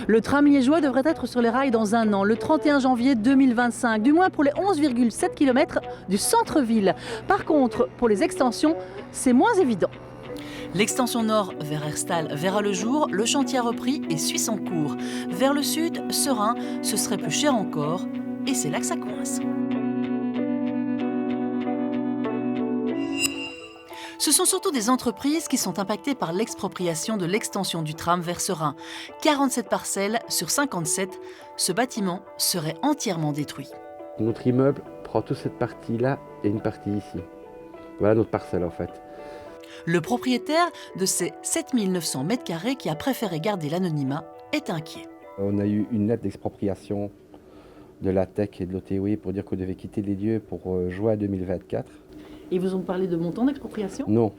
Le tram liégeois devrait être sur les rails dans un an, le 31 janvier 2025, du moins pour les 11,7 km du centre-ville. Par contre, pour les extensions, c'est moins évident. L'extension nord vers Herstal verra le jour, le chantier a repris et suit son cours. Vers le sud, Seraing, ce serait plus cher encore, et c'est là que ça coince. Ce sont surtout des entreprises qui sont impactées par l'expropriation de l'extension du tram vers Seraing. 47 parcelles sur 57, ce bâtiment serait entièrement détruit. Notre immeuble prend toute cette partie-là et une partie ici. Voilà notre parcelle en fait. Le propriétaire de ces 7900 m² qui a préféré garder l'anonymat est inquiet. On a eu une lettre d'expropriation de la TEC et de l'OTOI pour dire qu'on devait quitter les lieux pour juin 2024. Ils vous ont parlé de montant d'expropriation ? Non,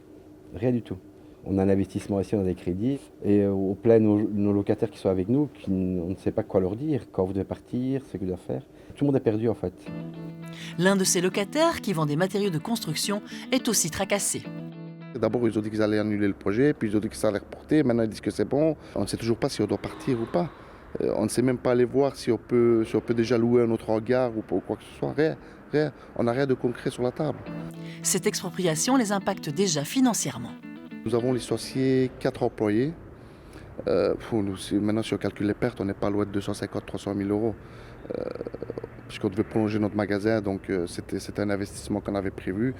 rien du tout. On a un investissement ici, on a des crédits. Et au plein, nos locataires qui sont avec nous, on ne sait pas quoi leur dire. Quand vous devez partir, ce que vous devez faire. Tout le monde est perdu en fait. L'un de ces locataires, qui vend des matériaux de construction, est aussi tracassé. D'abord, ils ont dit qu'ils allaient annuler le projet, puis ils ont dit que ça allait reporter. Maintenant, ils disent que c'est bon. On ne sait toujours pas si on doit partir ou pas. On ne sait même pas aller voir si on peut déjà louer un autre hangar ou quoi que ce soit. Rien. On n'a rien de concret sur la table. Cette expropriation les impacte déjà financièrement. Nous avons licencié 4 employés. Maintenant, si on calcule les pertes, on n'est pas loin de 250-300 000 euros. Puisqu'on devait prolonger notre magasin, donc c'était un investissement qu'on avait prévu.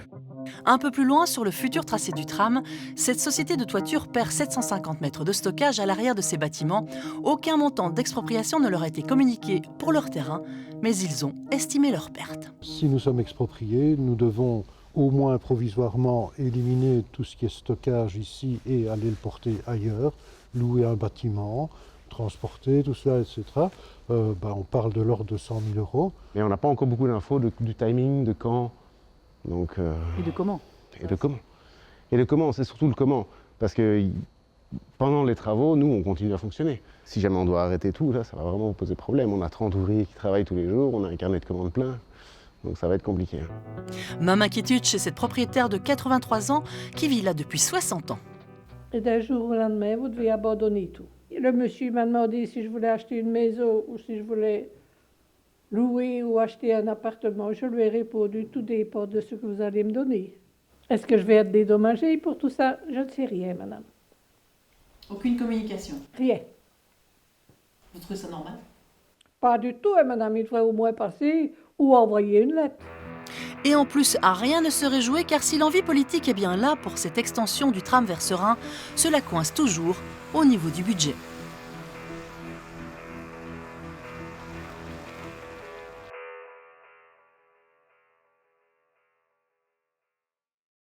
Un peu plus loin, sur le futur tracé du tram, cette société de toiture perd 750 mètres de stockage à l'arrière de ses bâtiments. Aucun montant d'expropriation ne leur a été communiqué pour leur terrain, mais ils ont estimé leurs pertes. Si nous sommes expropriés, nous devons au moins provisoirement éliminer tout ce qui est stockage ici et aller le porter ailleurs, louer un bâtiment, transporter, tout cela, etc. On parle de l'ordre de 100 000 euros. Mais on n'a pas encore beaucoup d'infos du timing, de quand. Donc, Et de comment ? Et de comment, c'est surtout le comment. Parce que pendant les travaux, nous, on continue à fonctionner. Si jamais on doit arrêter tout, là, ça va vraiment poser problème. On a 30 ouvriers qui travaillent tous les jours, on a un carnet de commandes plein. Donc ça va être compliqué. Même inquiétude chez cette propriétaire de 83 ans qui vit là depuis 60 ans. Et d'un jour au lendemain, vous devez abandonner tout. Le monsieur m'a demandé si je voulais acheter une maison ou si je voulais louer ou acheter un appartement. Je lui ai répondu, tout dépend de ce que vous allez me donner. Est-ce que je vais être dédommagée pour tout ça? Je ne sais rien, madame. Aucune communication? Rien. Vous trouvez ça normal? Pas du tout, hein, madame. Il devrait au moins passer ou envoyer une lettre. Et en plus, rien ne serait joué car si l'envie politique est bien là pour cette extension du tram vers Seraing, cela coince toujours au niveau du budget.